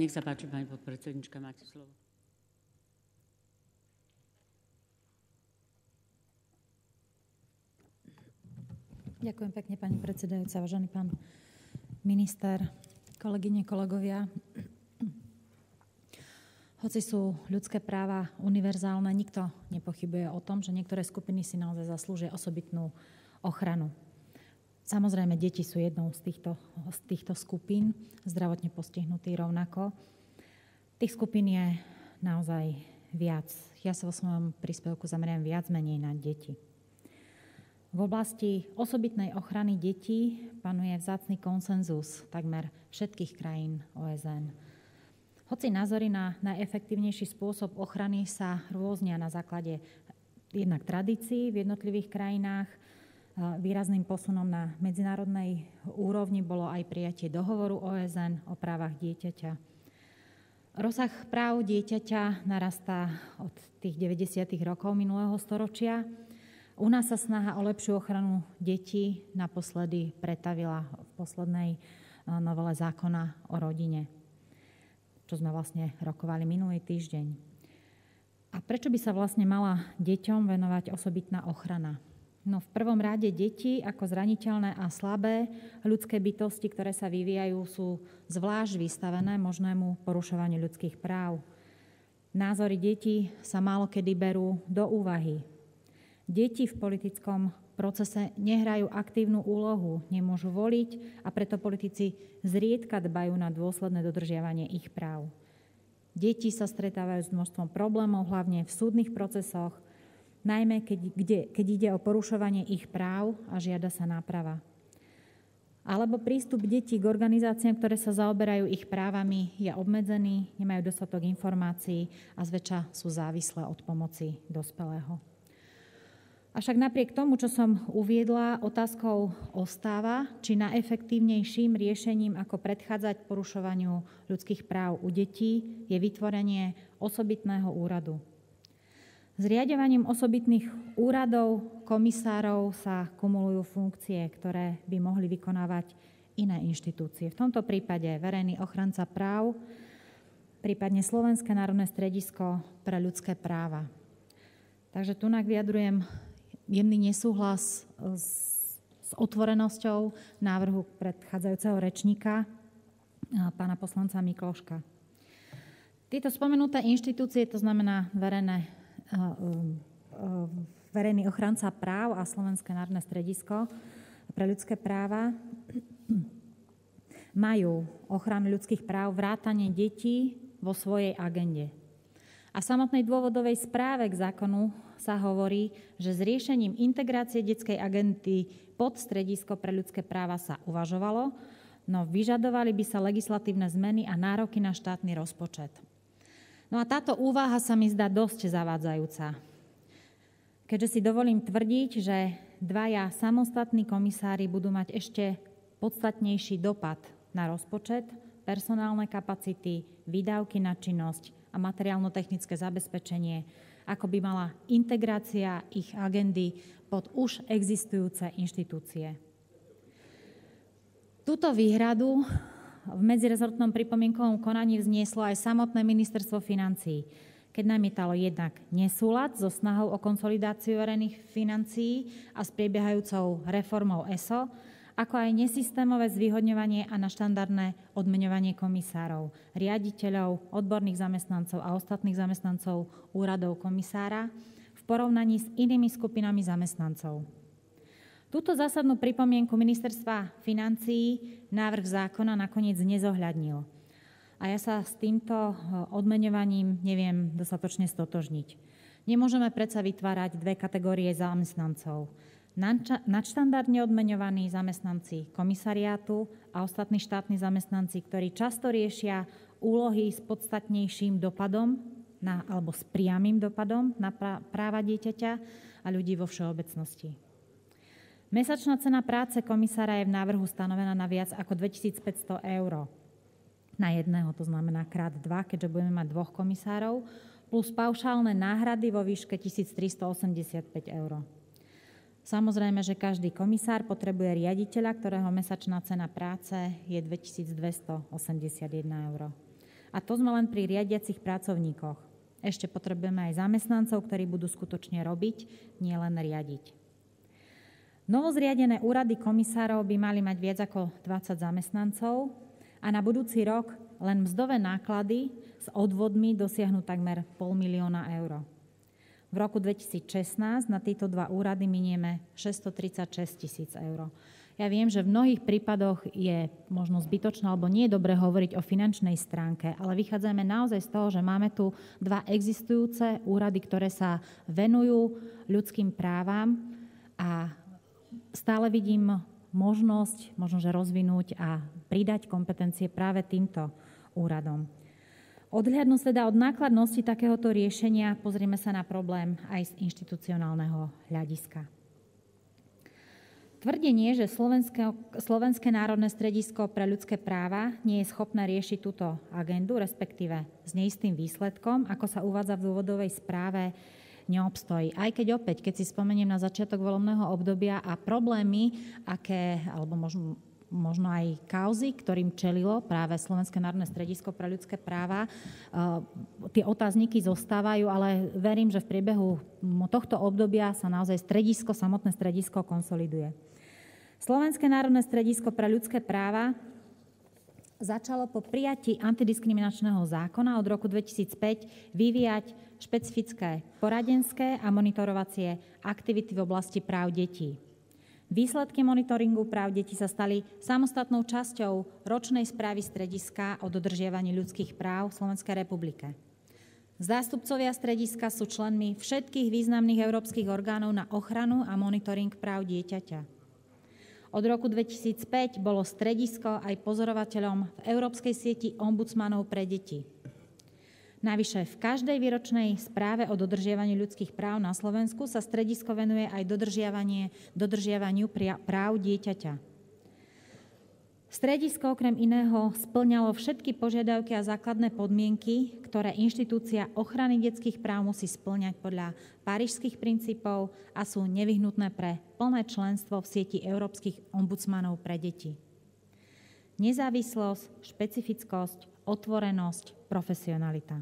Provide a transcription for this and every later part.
Nech sa páči, pani podpredsednička, máte slovo. Ďakujem pekne, pani predsedajúca, vážený pán minister, kolegyne, kolegovia. Hoci sú ľudské práva univerzálne, nikto nepochybuje o tom, že niektoré skupiny si naozaj zaslúžia osobitnú ochranu. Samozrejme, deti sú jednou z týchto skupín, zdravotne postihnutí rovnako. Tých skupín je naozaj viac. Ja sa vo svojom príspevku zameriam viac menej na deti. V oblasti osobitnej ochrany detí panuje vzácny konsenzus takmer všetkých krajín OSN. Hoci názory na najefektívnejší spôsob ochrany sa rôznia na základe jednak tradícií v jednotlivých krajinách, výrazným posunom na medzinárodnej úrovni bolo aj prijatie dohovoru OSN o právach dieťaťa. Rozsah práv dieťaťa narastá od tých 90. rokov minulého storočia. U nás sa snaha o lepšiu ochranu detí naposledy pretavila v poslednej novele zákona o rodine, čo sme vlastne rokovali minulý týždeň. A prečo by sa vlastne mala deťom venovať osobitná ochrana? No v prvom rade deti ako zraniteľné a slabé ľudské bytosti, ktoré sa vyvíjajú, sú zvlášť vystavené možnému porušovaniu ľudských práv. Názory detí sa málokedy berú do úvahy. Deti v politickom procese nehrajú aktívnu úlohu, nemôžu voliť a preto politici zriedka dbajú na dôsledné dodržiavanie ich práv. Deti sa stretávajú s množstvom problémov, hlavne v súdnych procesoch, najmä keď ide o porušovanie ich práv a žiada sa náprava. Alebo prístup detí k organizáciám, ktoré sa zaoberajú ich právami, je obmedzený, nemajú dostatok informácií a zväčša sú závislé od pomoci dospelého. Avšak napriek tomu, čo som uviedla, otázkou ostáva, či najefektívnejším riešením, ako predchádzať porušovaniu ľudských práv u detí, je vytvorenie osobitného úradu. Zriaďovaním osobitných úradov, komisárov sa kumulujú funkcie, ktoré by mohli vykonávať iné inštitúcie. V tomto prípade verejný ochranca práv, prípadne Slovenské národné stredisko pre ľudské práva. Takže tu vyjadrujem jemný nesúhlas s otvorenosťou návrhu predchádzajúceho rečníka, pána poslanca Mikloška. Tieto spomenuté inštitúcie, to znamená verejný ochranca práv a Slovenské národné stredisko pre ľudské práva, majú ochranu ľudských práv, vrátane detí vo svojej agende. A v samotnej dôvodovej správe k zákonu sa hovorí, že s riešením integrácie detskej agendy pod stredisko pre ľudské práva sa uvažovalo, no vyžadovali by sa legislatívne zmeny a nároky na štátny rozpočet. No a táto úvaha sa mi zdá dosť zavádzajúca. Keďže si dovolím tvrdiť, že dvaja samostatní komisári budú mať ešte podstatnejší dopad na rozpočet, personálne kapacity, výdavky na činnosť a materiálno-technické zabezpečenie, ako by mala integrácia ich agendy pod už existujúce inštitúcie. Túto výhradu v medzirezortnom pripomienkovom konaní vznieslo aj samotné ministerstvo financií, keď namietalo jednak nesúlad so snahou o konsolidáciu verejných financií a s prebiehajúcou reformou ESO, ako aj nesystémové zvýhodňovanie a naštandardné odmeňovanie komisárov, riaditeľov, odborných zamestnancov a ostatných zamestnancov úradov komisára v porovnaní s inými skupinami zamestnancov. Túto zásadnú pripomienku ministerstva financií návrh zákona nakoniec nezohľadnil. A ja sa s týmto odmeňovaním neviem dostatočne stotožniť. Nemôžeme predsa vytvárať dve kategórie zamestnancov. Nadštandardne odmeňovaní zamestnanci komisariátu a ostatní štátni zamestnanci, ktorí často riešia úlohy s podstatnejším dopadom alebo s priamym dopadom na práva dieťaťa a ľudí vo všeobecnosti. Mesačná cena práce komisára je v návrhu stanovená na viac ako 2500 eur na jedného, to znamená krát 2, keďže budeme mať 2 komisárov, plus paušálne náhrady vo výške 1385 eur. Samozrejme, že každý komisár potrebuje riaditeľa, ktorého mesačná cena práce je 2281 eur. A to sme len pri riadiacich pracovníkoch. Ešte potrebujeme aj zamestnancov, ktorí budú skutočne robiť, nielen riadiť. Novozriadené úrady komisárov by mali mať viac ako 20 zamestnancov a na budúci rok len mzdové náklady s odvodmi dosiahnu takmer 500 000 eur. V roku 2016 na tieto dva úrady minieme 636 000 eur. Ja viem, že v mnohých prípadoch je možno zbytočné alebo nie je dobre hovoriť o finančnej stránke, ale vychádzame naozaj z toho, že máme tu dva existujúce úrady, ktoré sa venujú ľudským právam a stále vidím možnosť, možno že rozvinúť a pridať kompetencie práve týmto úradom. Odhľadnúť teda od nákladnosti takéhoto riešenia, pozrieme sa na problém aj z inštitucionálneho hľadiska. Tvrdenie, že Slovenské národné stredisko pre ľudské práva nie je schopné riešiť túto agendu, respektíve s neistým výsledkom, ako sa uvádza v dôvodovej správe, neobstojí. Aj keď opäť, keď si spomeniem na začiatok volebného obdobia a problémy, alebo možno aj kauzy, ktorým čelilo práve Slovenské národné stredisko pre ľudské práva, tie otázniky zostávajú, ale verím, že v priebehu tohto obdobia sa naozaj samotné stredisko konsoliduje. Slovenské národné stredisko pre ľudské práva začalo po prijatí antidiskriminačného zákona od roku 2005 vyvíjať špecifické poradenské a monitorovacie aktivity v oblasti práv detí. Výsledky monitoringu práv detí sa stali samostatnou časťou ročnej správy strediska o dodržiavaní ľudských práv v Slovenskej republike. Zástupcovia strediska sú členmi všetkých významných európskych orgánov na ochranu a monitoring práv dieťaťa. Od roku 2005 bolo stredisko aj pozorovateľom v Európskej sieti ombudsmanov pre deti. Navyše v každej výročnej správe o dodržiavaní ľudských práv na Slovensku sa stredisko venuje aj dodržiavaniu práv dieťaťa. Stredisko okrem iného spĺňalo všetky požiadavky a základné podmienky, ktoré inštitúcia ochrany detských práv musí spĺňať podľa Parížskych princípov a sú nevyhnutné pre plné členstvo v sieti európskych ombudsmanov pre deti. Nezávislosť, špecifickosť, otvorenosť, profesionalita.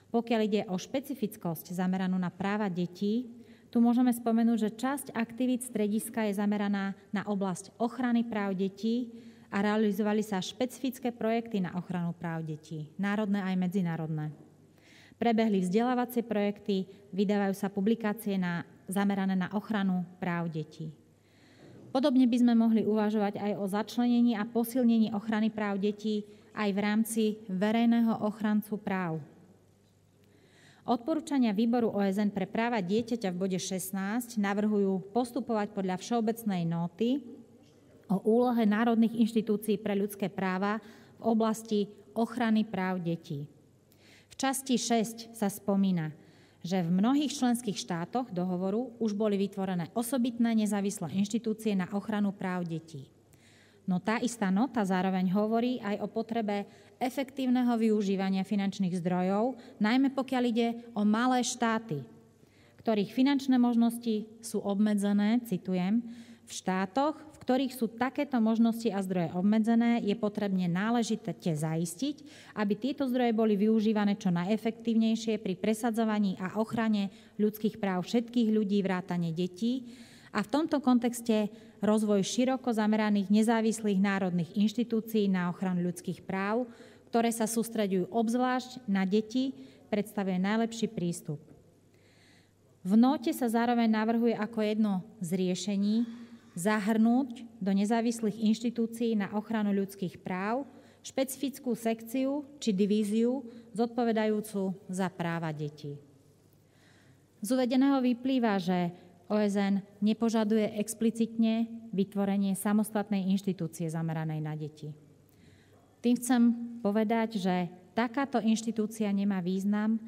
Pokiaľ ide o špecifickosť zameranú na práva detí, tu môžeme spomenúť, že časť aktivít strediska je zameraná na oblasť ochrany práv detí a realizovali sa špecifické projekty na ochranu práv detí, národné aj medzinárodné. Prebehli vzdelávacie projekty, vydávajú sa publikácie zamerané na ochranu práv detí. Podobne by sme mohli uvažovať aj o začlenení a posilnení ochrany práv detí aj v rámci verejného ochrancu práv. Odporúčania Výboru OSN pre práva dieťaťa v bode 16 navrhujú postupovať podľa všeobecnej nóty o úlohe národných inštitúcií pre ľudské práva v oblasti ochrany práv detí. V časti 6 sa spomína, že v mnohých členských štátoch dohovoru už boli vytvorené osobitné nezávislé inštitúcie na ochranu práv detí. No tá istá nota zároveň hovorí aj o potrebe efektívneho využívania finančných zdrojov, najmä pokiaľ ide o malé štáty, ktorých finančné možnosti sú obmedzené, citujem, v štátoch, v ktorých sú takéto možnosti a zdroje obmedzené, je potrebne náležite zaistiť, aby tieto zdroje boli využívané čo najefektívnejšie pri presadzovaní a ochrane ľudských práv všetkých ľudí vrátane detí a v tomto kontexte rozvoj široko zameraných nezávislých národných inštitúcií na ochranu ľudských práv, ktoré sa sústreďujú obzvlášť na deti, predstavuje najlepší prístup. V nóte sa zároveň navrhuje ako jedno z riešení zahrnúť do nezávislých inštitúcií na ochranu ľudských práv špecifickú sekciu či divíziu zodpovedajúcu za práva detí. Z uvedeného vyplýva, že OSN nepožaduje explicitne vytvorenie samostatnej inštitúcie zameranej na deti. Tým chcem povedať, že takáto inštitúcia nemá význam,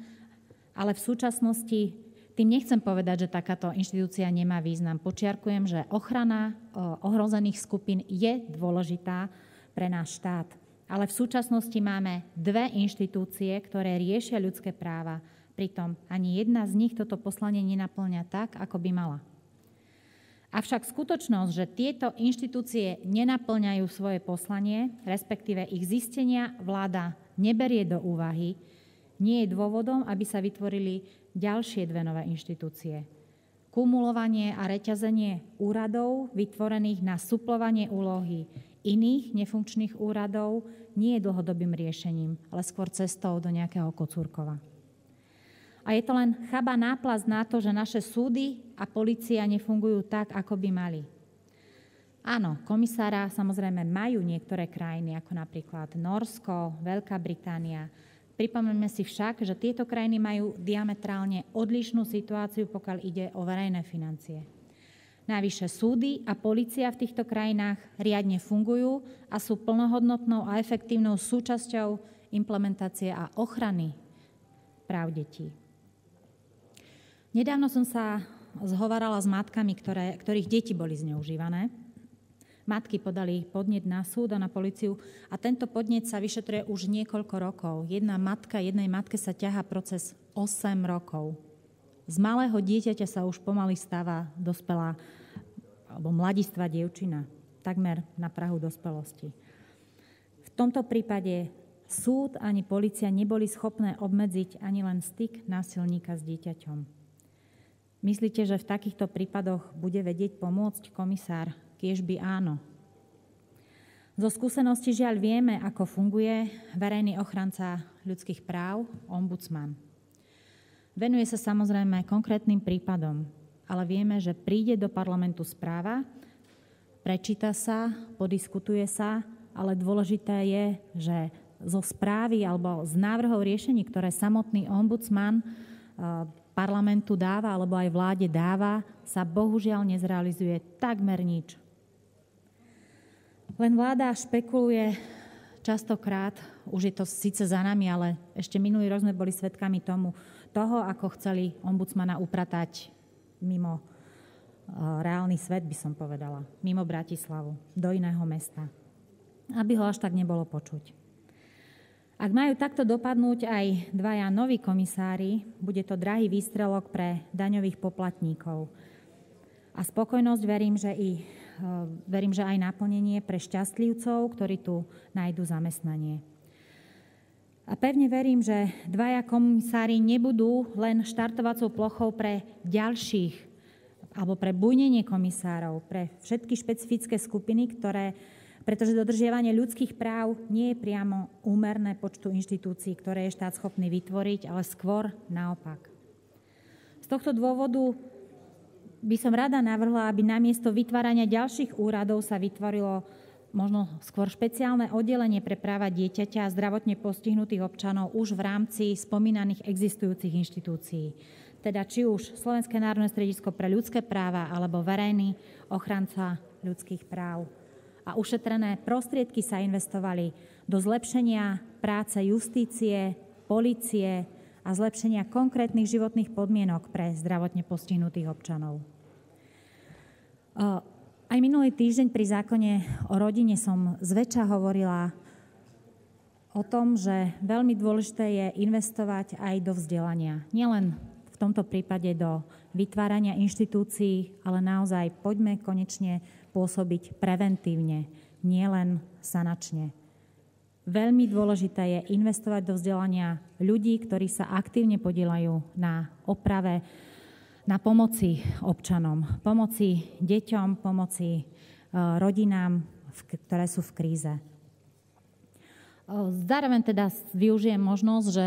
ale v súčasnosti tým nechcem povedať, že takáto inštitúcia nemá význam. Počiarkujem, že ochrana ohrozených skupín je dôležitá pre náš štát. Ale v súčasnosti máme dve inštitúcie, ktoré riešia ľudské práva. Pritom ani jedna z nich toto poslanie nenapĺňa tak, ako by mala. Avšak skutočnosť, že tieto inštitúcie nenapĺňajú svoje poslanie, respektíve ich zistenia vláda neberie do úvahy, nie je dôvodom, aby sa vytvorili ďalšie dve nové inštitúcie. Kumulovanie a reťazenie úradov vytvorených na suplovanie úlohy iných nefunkčných úradov nie je dlhodobým riešením, ale skôr cestou do nejakého Kocúrkova. A je to len chabá náplast na to, že naše súdy a polícia nefungujú tak, ako by mali. Áno, komisára samozrejme majú niektoré krajiny, ako napríklad Nórsko, Veľká Británia. Pripomeňme si však, že tieto krajiny majú diametrálne odlišnú situáciu, pokiaľ ide o verejné financie. Navyše súdy a polícia v týchto krajinách riadne fungujú a sú plnohodnotnou a efektívnou súčasťou implementácie a ochrany práv detí. Nedávno som sa zhovarala s matkami, ktorých deti boli zneužívané. Matky podali podnet na súd a na políciu a tento podnet sa vyšetruje už niekoľko rokov. Jednej matke sa ťahá proces 8 rokov. Z malého dieťaťa sa už pomaly stáva dospelá alebo mladistvá dievčina, takmer na prahu dospelosti. V tomto prípade súd ani polícia neboli schopné obmedziť ani len styk násilníka s dieťaťom. Myslíte, že v takýchto prípadoch bude vedieť pomôcť komisár? Kiežby áno. Zo skúsenosti žiaľ vieme, ako funguje verejný ochranca ľudských práv, ombudsman. Venuje sa samozrejme konkrétnym prípadom, ale vieme, že príde do parlamentu správa, prečíta sa, podiskutuje sa, ale dôležité je, že zo správy alebo z návrhov riešení, ktoré samotný ombudsman parlamentu dáva alebo aj vláde dáva, sa bohužiaľ nezrealizuje takmer nič. Len vláda špekuluje častokrát, už je to síce za nami, ale ešte minulý rok sme boli svedkami toho, ako chceli ombudsmana upratať mimo reálny svet, by som povedala, mimo Bratislavu, do iného mesta, aby ho až tak nebolo počuť. Ak majú takto dopadnúť aj dvaja noví komisári, bude to drahý výstrelok pre daňových poplatníkov. A spokojnosť verím, že aj naplnenie pre šťastlivcov, ktorí tu nájdu zamestnanie. A pevne verím, že dvaja komisári nebudú len štartovacou plochou pre ďalších alebo pre bujnenie komisárov, pre všetky špecifické skupiny, pretože dodržiavanie ľudských práv nie je priamo úmerné počtu inštitúcií, ktoré je štát schopný vytvoriť, ale skôr naopak. Z tohto dôvodu by som rada navrhla, aby namiesto vytvárania ďalších úradov sa vytvorilo možno skôr špeciálne oddelenie pre práva dieťaťa a zdravotne postihnutých občanov už v rámci spomínaných existujúcich inštitúcií. Teda či už Slovenské národné stredisko pre ľudské práva alebo verejný ochranca ľudských práv. A ušetrené prostriedky sa investovali do zlepšenia práce justície, polície a zlepšenia konkrétnych životných podmienok pre zdravotne postihnutých občanov. Aj minulý týždeň pri zákone o rodine som zväčša hovorila o tom, že veľmi dôležité je investovať aj do vzdelania. Nielen v tomto prípade do vytvárania inštitúcií, ale naozaj poďme konečne pôsobiť preventívne, nielen sanačne. Veľmi dôležité je investovať do vzdelania ľudí, ktorí sa aktívne podieľajú na oprave, na pomoci občanom, pomoci deťom, pomoci rodinám, ktoré sú v kríze. Zároveň teda využijem možnosť, že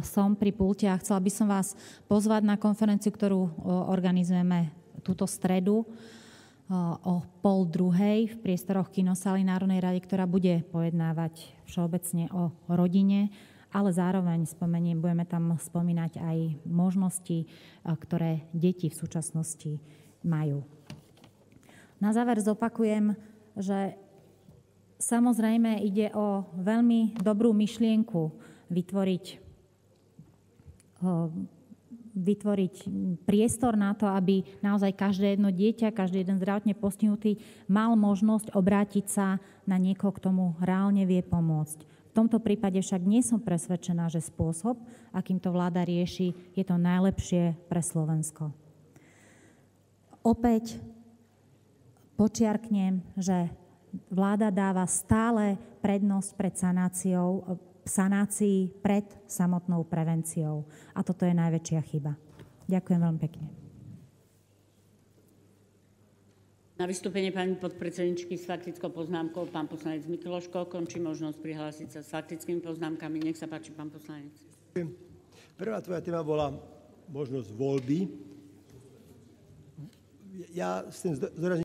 som pri pulte a chcela by som vás pozvať na konferenciu, ktorú organizujeme túto stredu o 12:30 v priestoroch kinosály Národnej rady, ktorá bude pojednávať všeobecne o rodine, ale zároveň budeme tam spomínať aj možnosti, ktoré deti v súčasnosti majú. Na záver zopakujem, že samozrejme ide o veľmi dobrú myšlienku vytvoriť priestor na to, aby naozaj každé jedno dieťa, každý jeden zdravotne postihnutý mal možnosť obrátiť sa na niekoho, k tomu reálne vie pomôcť. V tomto prípade však nie som presvedčená, že spôsob, akým to vláda rieši, je to najlepšie pre Slovensko. Opäť podčiarknem, že vláda dáva stále prednosť pred sanáciou sanácii pred samotnou prevenciou. A toto je najväčšia chyba. Ďakujem veľmi pekne. Na vystúpenie pani podpredsedničky s faktickou poznámkou pán poslanec Mikloško. Končí možnosť prihlásiť sa s faktickými poznámkami. Nech sa páči, pán poslanec. Prvá tvoja téma bola možnosť voľby. Ja chcem zdôrazniť